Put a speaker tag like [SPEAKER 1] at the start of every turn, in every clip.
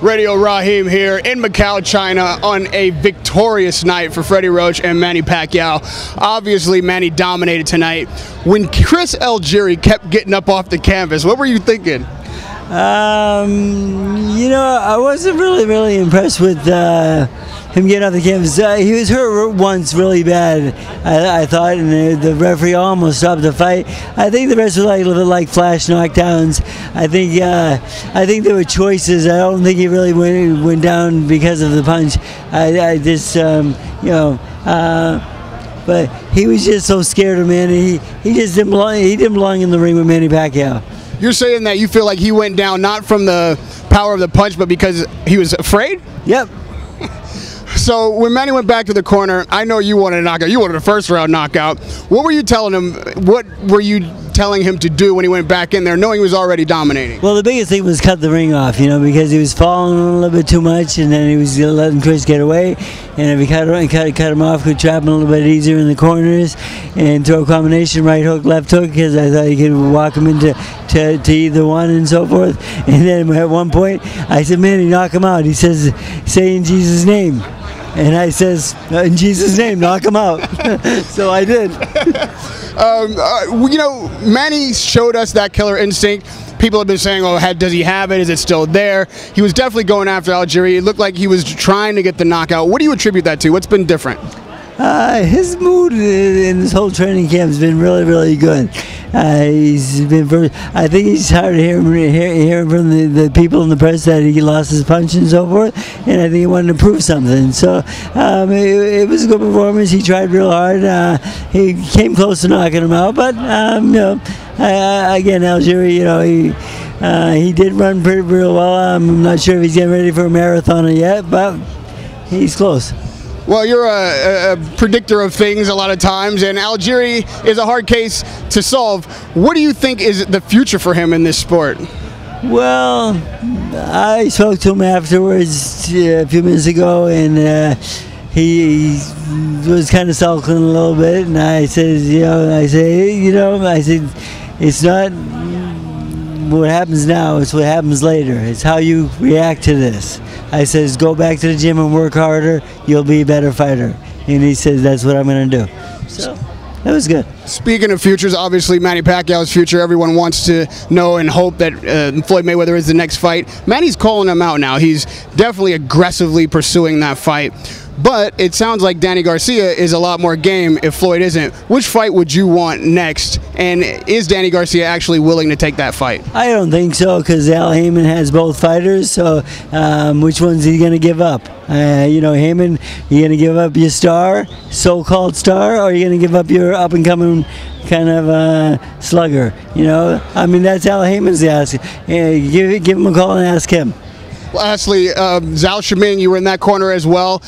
[SPEAKER 1] Radio Raheem here in Macau, China on a victorious night for Freddie Roach and Manny Pacquiao. Obviously, Manny dominated tonight. When Chris Algieri kept getting up off the canvas, what were you thinking?
[SPEAKER 2] You know, I wasn't really impressed with him getting off the canvas. He was hurt once really bad, I thought, and the referee almost stopped the fight. I think the rest were like a little bit like flash knockdowns. I think there were choices. I don't think he really went down because of the punch. I just, you know, but he was just so scared of Manny. He just didn't belong. He didn't belong in the ring with Manny Pacquiao.
[SPEAKER 1] You're saying that you feel like he went down not from the power of the punch, but because he was afraid?
[SPEAKER 2] Yep.
[SPEAKER 1] So when Manny went back to the corner, I know you wanted a knockout. You wanted a first-round knockout. What were you telling him? What were you telling him to do when he went back in there, knowing he was already dominating?
[SPEAKER 2] Well, the biggest thing was cut the ring off, you know, because he was falling a little bit too much, and then he was letting Chris get away. And if he cut him off, could trap him a little bit easier in the corners and throw a combination right hook, left hook, because I thought he could walk him into to either one and so forth. And then at one point, I said, Manny, knock him out. He says, say in Jesus' name. And I says, in Jesus' name, knock him out. So I did.
[SPEAKER 1] You know, Manny showed us that killer instinct. People have been saying, oh, does he have it? Is it still there? He was definitely going after Algieri. It looked like he was trying to get the knockout. What do you attribute that to? What's been different?
[SPEAKER 2] His mood in this whole training camp has been really good. He's been I think he's tired of hearing from the people in the press that he lost his punch and so forth, and I think he wanted to prove something. So it was a good performance. He tried real hard. He came close to knocking him out, but you know, again, Algieri, you know, he did run real well. I'm not sure if he's getting ready for a marathoner yet, but he's close.
[SPEAKER 1] Well, you're a predictor of things a lot of times, and Algieri is a hard case to solve. What do you think is the future for him in this sport?
[SPEAKER 2] Well, I spoke to him afterwards a few minutes ago, and he was kind of sulking a little bit, and I said, it's not what happens now, it's what happens later. It's how you react to this. I says, go back to the gym and work harder, you'll be a better fighter. And he says, that's what I'm going to do. So that was good.
[SPEAKER 1] Speaking of futures, obviously Manny Pacquiao's future, everyone wants to know and hope that Floyd Mayweather is the next fight. Manny's calling him out now. He's definitely aggressively pursuing that fight. But it sounds like Danny Garcia is a lot more game if Floyd isn't. Which fight would you want next? And is Danny Garcia actually willing to take that fight?
[SPEAKER 2] I don't think so, because Haymon has both fighters. So which one's he going to give up? You know, Haymon, you going to give up your star, so-called star, or are you going to give up your up-and-coming kind of slugger? You know, I mean, that's Haymon's asking. Give him a call and ask him.
[SPEAKER 1] Lastly, Zhao Shiming, you were in that corner as well.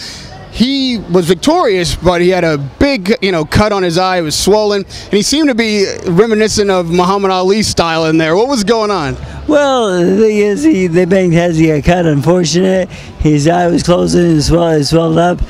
[SPEAKER 1] He was victorious, but he had a big, cut on his eye. It was swollen, and he seemed to be reminiscent of Muhammad Ali's style in there. What was going on?
[SPEAKER 2] Well, the thing is, they banged heads. He got cut. Unfortunate. His eye was closing and swelled up.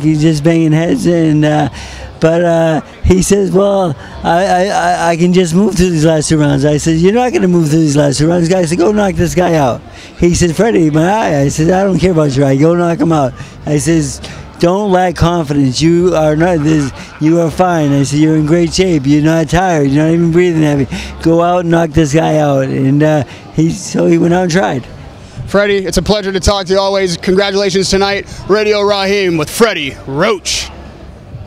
[SPEAKER 2] He's just banging heads, and but he says, well, I can just move through these last 2 rounds. I said, you're not going to move through these last 2 rounds. The guy said, go knock this guy out. He said, Freddie, my eye. I said, I don't care about your eye. Go knock him out. I says, don't lack confidence. You are not this. You are fine. I said, you're in great shape. You're not tired. You're not even breathing heavy. Go out and knock this guy out. And so he went out and tried.
[SPEAKER 1] Freddie, it's a pleasure to talk to you always. Congratulations tonight. Radio Raheem with Freddie Roach.